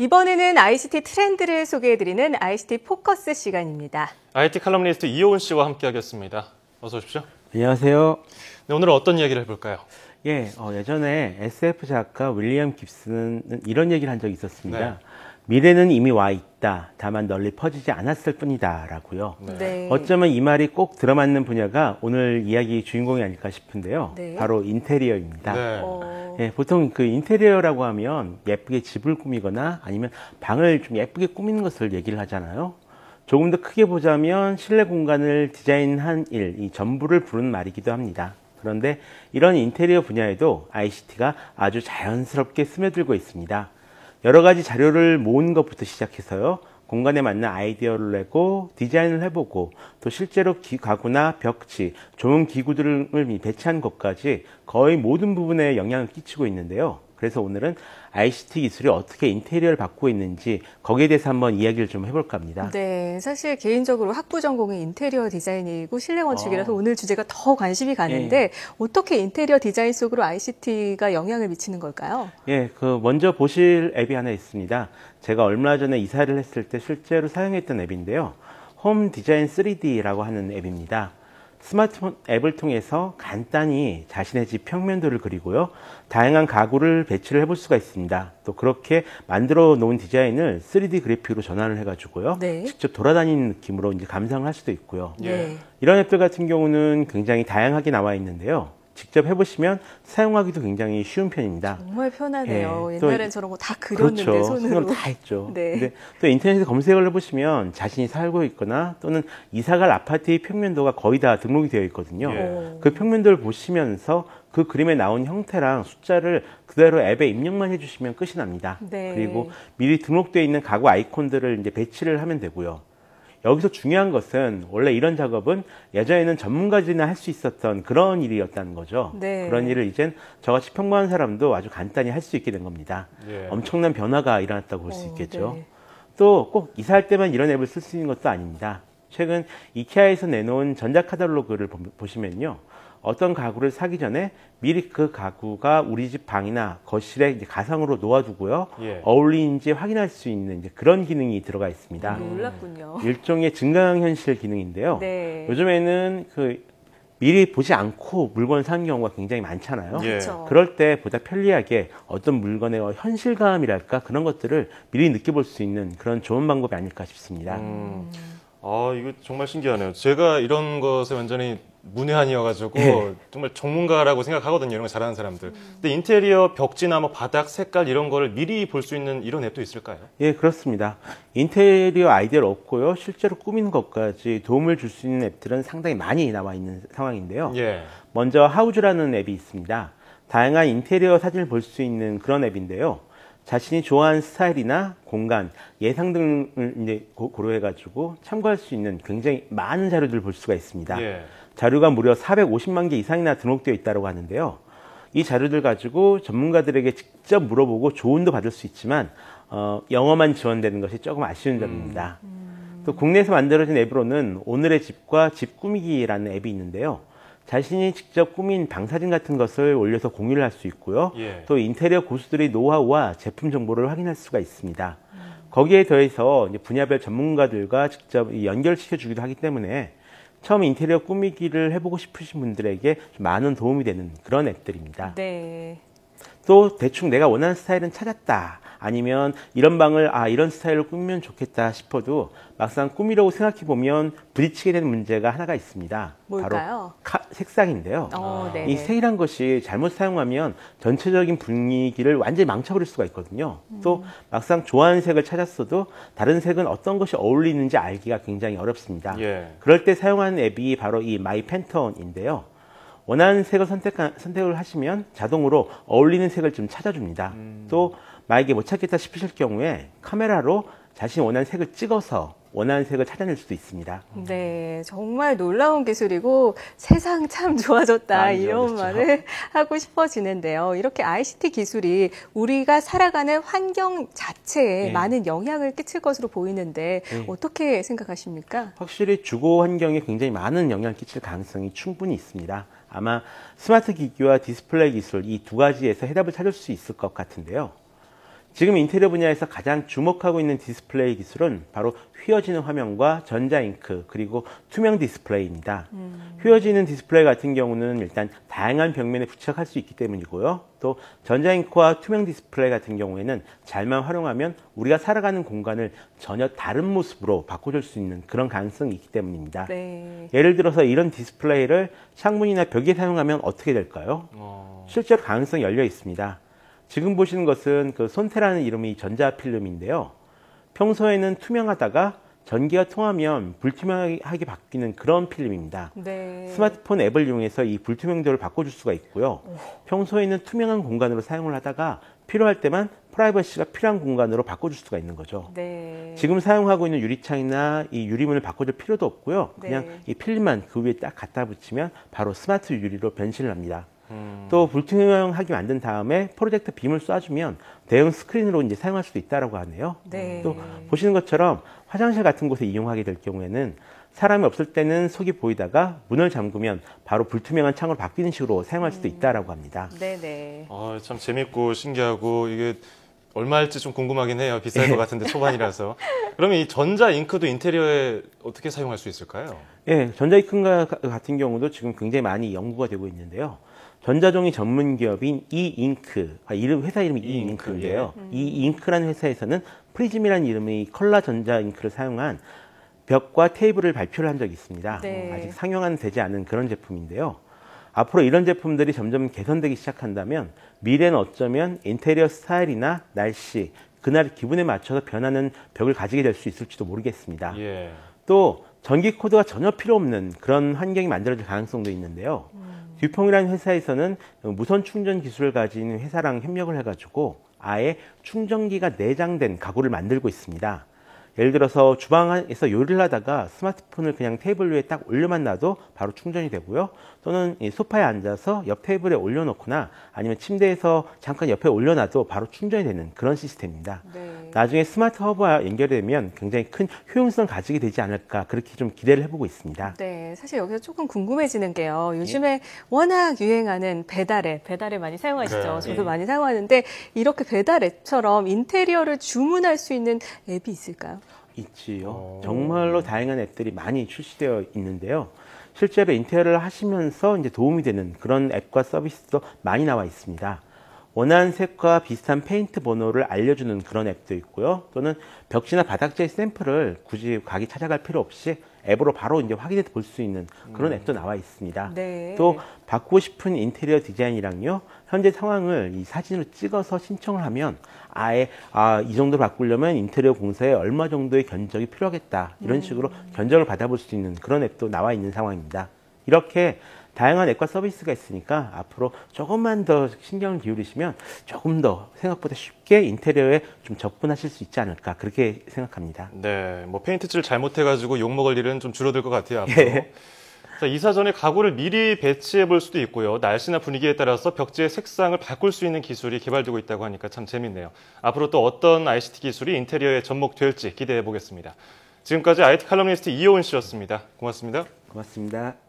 이번에는 ICT 트렌드를 소개해드리는 ICT 포커스 시간입니다. IT 칼럼니스트 이효은 씨와 함께하겠습니다. 어서 오십시오. 안녕하세요. 네, 오늘은 어떤 이야기를 해볼까요? 예전에 SF 작가 윌리엄 깁스는 이런 얘기를 한 적이 있었습니다. 네. 미래는 이미 와 있다. 다만 널리 퍼지지 않았을 뿐이다. 라고요. 네. 어쩌면 이 말이 꼭 들어맞는 분야가 오늘 이야기 주인공이 아닐까 싶은데요. 네. 바로 인테리어입니다. 네. 보통 그 인테리어라고 하면 예쁘게 집을 꾸미거나 아니면 방을 좀 예쁘게 꾸미는 것을 얘기를 하잖아요. 조금 더 크게 보자면 실내 공간을 디자인한 일, 이 전부를 부르는 말이기도 합니다. 그런데 이런 인테리어 분야에도 ICT가 아주 자연스럽게 스며들고 있습니다. 여러 가지 자료를 모은 것부터 시작해서요. 공간에 맞는 아이디어를 내고 디자인을 해보고 또 실제로 가구나 벽지, 조명 기구들을 배치한 것까지 거의 모든 부분에 영향을 끼치고 있는데요. 그래서 오늘은 ICT 기술이 어떻게 인테리어를 바꾸고 있는지 거기에 대해서 한번 이야기를 좀 해볼까 합니다. 네, 사실 개인적으로 학부 전공이 인테리어 디자인이고 실내 건축이라서 오늘 주제가 더 관심이 가는데 어떻게 인테리어 디자인 속으로 ICT가 영향을 미치는 걸까요? 먼저 보실 앱이 하나 있습니다. 제가 얼마 전에 이사를 했을 때 실제로 사용했던 앱인데요. 홈 디자인 3D라고 하는 앱입니다. 스마트폰 앱을 통해서 간단히 자신의 집 평면도를 그리고요. 다양한 가구를 배치를 해볼 수가 있습니다. 또 그렇게 만들어 놓은 디자인을 3D 그래픽으로 전환을 해가지고요. 네. 직접 돌아다니는 느낌으로 이제 감상을 할 수도 있고요. 네. 이런 앱들 같은 경우는 굉장히 다양하게 나와 있는데요. 직접 해보시면 사용하기도 굉장히 쉬운 편입니다. 정말 편하네요. 또 옛날엔 저런 거 다 그렸는데 그렇죠. 손으로 다 했죠. 네. 근데 또 인터넷에 검색을 해보시면 자신이 살고 있거나 또는 이사갈 아파트의 평면도가 거의 다 등록이 되어 있거든요. 그 평면도를 보시면서 그 그림에 나온 형태랑 숫자를 그대로 앱에 입력만 해주시면 끝이 납니다. 네. 그리고 미리 등록되어 있는 가구 아이콘들을 이제 배치를 하면 되고요. 여기서 중요한 것은 원래 이런 작업은 예전에는 전문가들이나 할 수 있었던 그런 일이었다는 거죠. 네. 그런 일을 이젠 저같이 평범한 사람도 아주 간단히 할 수 있게 된 겁니다. 엄청난 변화가 일어났다고 볼 수 있겠죠. 네. 또 꼭 이사할 때만 이런 앱을 쓸 수 있는 것도 아닙니다. 최근 이케아에서 내놓은 전자카탈로그를 보시면요. 어떤 가구를 사기 전에 미리 그 가구가 우리 집 방이나 거실에 이제 가상으로 놓아두고요. 어울리는지 확인할 수 있는 이제 그런 기능이 들어가 있습니다. 놀랍군요. 일종의 증강현실 기능인데요. 네. 요즘에는 미리 보지 않고 물건을 사는 경우가 굉장히 많잖아요. 그렇죠. 그럴 때 보다 편리하게 어떤 물건의 현실감이랄까 그런 것들을 미리 느껴볼 수 있는 그런 좋은 방법이 아닐까 싶습니다. 이거 정말 신기하네요. 제가 이런 것에 완전히 문외한이어가지고 정말 전문가라고 생각하거든요. 이런 거 잘하는 사람들. 근데 인테리어 벽지나 뭐 바닥 색깔 이런 거를 미리 볼 수 있는 이런 앱도 있을까요? 예, 그렇습니다. 인테리어 아이디어를 얻고요. 실제로 꾸미는 것까지 도움을 줄 수 있는 앱들은 상당히 많이 나와 있는 상황인데요. 먼저 하우즈라는 앱이 있습니다. 다양한 인테리어 사진을 볼 수 있는 그런 앱인데요. 자신이 좋아하는 스타일이나 공간, 예상 등을 이제 고려해가지고 참고할 수 있는 굉장히 많은 자료들을 볼 수가 있습니다. 자료가 무려 450만 개 이상이나 등록되어 있다고 하는데요. 이 자료들 가지고 전문가들에게 직접 물어보고 조언도 받을 수 있지만 영어만 지원되는 것이 조금 아쉬운 점입니다. 또 국내에서 만들어진 앱으로는 오늘의 집과 집 꾸미기라는 앱이 있는데요. 자신이 직접 꾸민 방사진 같은 것을 올려서 공유를 할 수 있고요. 또 인테리어 고수들의 노하우와 제품 정보를 확인할 수가 있습니다. 거기에 더해서 이제 분야별 전문가들과 직접 연결시켜 주기도 하기 때문에 처음 인테리어 꾸미기를 해보고 싶으신 분들에게 좀 많은 도움이 되는 그런 앱들입니다. 네. 또 대충 내가 원하는 스타일은 찾았다. 아니면 이런 방을 이런 스타일로 꾸미면 좋겠다 싶어도 막상 꾸미려고 생각해보면 부딪히게 되는 문제가 하나가 있습니다. 뭘까요? 바로 색상인데요. 이 색이란 것이 잘못 사용하면 전체적인 분위기를 완전히 망쳐버릴 수가 있거든요. 또 막상 좋아하는 색을 찾았어도 다른 색은 어떤 것이 어울리는지 알기가 굉장히 어렵습니다. 그럴 때 사용하는 앱이 바로 이 마이 팬톤인데요. 원하는 색을 선택을 하시면 자동으로 어울리는 색을 좀 찾아줍니다. 또 만약에 못 찾겠다 싶으실 경우에 카메라로 자신이 원하는 색을 찍어서 원하는 색을 찾아낼 수도 있습니다. 네, 정말 놀라운 기술이고 세상 참 좋아졌다 이런 말을 하고 싶어지는데요. 이렇게 ICT 기술이 우리가 살아가는 환경 자체에 많은 영향을 끼칠 것으로 보이는데 어떻게 생각하십니까? 확실히 주거 환경에 굉장히 많은 영향을 끼칠 가능성이 충분히 있습니다. 아마 스마트 기기와 디스플레이 기술 이 두 가지에서 해답을 찾을 수 있을 것 같은데요. 지금 인테리어 분야에서 가장 주목하고 있는 디스플레이 기술은 바로 휘어지는 화면과 전자잉크 그리고 투명 디스플레이입니다. 휘어지는 디스플레이 같은 경우는 일단 다양한 벽면에 부착할 수 있기 때문이고요. 또 전자잉크와 투명 디스플레이 같은 경우에는 잘만 활용하면 우리가 살아가는 공간을 전혀 다른 모습으로 바꿔줄 수 있는 그런 가능성이 있기 때문입니다. 네. 예를 들어서 이런 디스플레이를 창문이나 벽에 사용하면 어떻게 될까요? 실제로 가능성이 열려 있습니다. 지금 보시는 것은 그 손테라는 이름의 전자필름인데요. 평소에는 투명하다가 전기가 통하면 불투명하게 바뀌는 그런 필름입니다. 네. 스마트폰 앱을 이용해서 이 불투명도를 바꿔줄 수가 있고요. 평소에는 투명한 공간으로 사용을 하다가 필요할 때만 프라이버시가 필요한 공간으로 바꿔줄 수가 있는 거죠. 네. 지금 사용하고 있는 유리창이나 이 유리문을 바꿔줄 필요도 없고요. 그냥 네. 이 필름만 그 위에 딱 갖다 붙이면 바로 스마트 유리로 변신을 합니다. 또 불투명하게 만든 다음에 프로젝터 빔을 쏴주면 대형 스크린으로 이제 사용할 수도 있다라고 하네요. 네. 또 보시는 것처럼 화장실 같은 곳에 이용하게 될 경우에는 사람이 없을 때는 속이 보이다가 문을 잠그면 바로 불투명한 창으로 바뀌는 식으로 사용할 수도 있다라고 합니다. 네네. 참 재밌고 신기하고 이게 얼마일지 좀 궁금하긴 해요. 비쌀 것 같은데 초반이라서. 그러면 이 전자 잉크도 인테리어에 어떻게 사용할 수 있을까요? 네, 전자 잉크 같은 경우도 지금 굉장히 많이 연구가 되고 있는데요. 전자종이 전문 기업인 이잉크, 회사 이름이 이잉크인데요. 이잉크라는 회사에서는 프리즘이라는 이름의 컬러 전자 잉크를 사용한 벽과 테이블을 발표를 한 적이 있습니다. 네. 아직 상용화는 되지 않은 그런 제품인데요. 앞으로 이런 제품들이 점점 개선되기 시작한다면 미래는 어쩌면 인테리어 스타일이나 날씨, 그날의 기분에 맞춰서 변하는 벽을 가지게 될 수 있을지도 모르겠습니다. 예. 또 전기 코드가 전혀 필요 없는 그런 환경이 만들어질 가능성도 있는데요. 듀퐁이라는 회사에서는 무선 충전 기술을 가진 회사랑 협력을 해가지고 아예 충전기가 내장된 가구를 만들고 있습니다. 예를 들어서 주방에서 요리를 하다가 스마트폰을 그냥 테이블 위에 딱 올려만 놔도 바로 충전이 되고요. 또는 이 소파에 앉아서 옆 테이블에 올려놓거나 아니면 침대에서 잠깐 옆에 올려놔도 바로 충전이 되는 그런 시스템입니다. 네. 나중에 스마트 허브와 연결되면 굉장히 큰 효용성을 가지게 되지 않을까 그렇게 좀 기대를 해보고 있습니다. 네, 사실 여기서 조금 궁금해지는 게요. 요즘에 워낙 유행하는 배달앱 많이 사용하시죠. 네. 저도 많이 사용하는데 이렇게 배달앱처럼 인테리어를 주문할 수 있는 앱이 있을까요? 있지요. 정말로 다양한 앱들이 많이 출시되어 있는데요. 실제로 인테리어를 하시면서 이제 도움이 되는 그런 앱과 서비스도 많이 나와 있습니다. 원하는 색과 비슷한 페인트 번호를 알려주는 그런 앱도 있고요. 또는 벽지나 바닥재의 샘플을 굳이 가게 찾아갈 필요 없이 앱으로 바로 이제 확인해 볼 수 있는 그런 앱도 나와 있습니다. 네. 또 받고 싶은 인테리어 디자인이랑요, 현재 상황을 이 사진으로 찍어서 신청을 하면 아예 이 정도로 바꾸려면 인테리어 공사에 얼마 정도의 견적이 필요하겠다 이런 식으로 견적을 받아볼 수 있는 그런 앱도 나와 있는 상황입니다. 이렇게 다양한 앱과 서비스가 있으니까 앞으로 조금만 더 신경을 기울이시면 조금 더 생각보다 쉽게 인테리어에 좀 접근하실 수 있지 않을까 그렇게 생각합니다. 네, 뭐 페인트칠 잘못해가지고 욕먹을 일은 좀 줄어들 것 같아요. 앞으로. 예. 자, 이사 전에 가구를 미리 배치해 볼 수도 있고요. 날씨나 분위기에 따라서 벽지의 색상을 바꿀 수 있는 기술이 개발되고 있다고 하니까 참 재밌네요. 앞으로 또 어떤 ICT 기술이 인테리어에 접목될지 기대해 보겠습니다. 지금까지 IT 칼럼니스트 이효은 씨였습니다. 고맙습니다. 고맙습니다.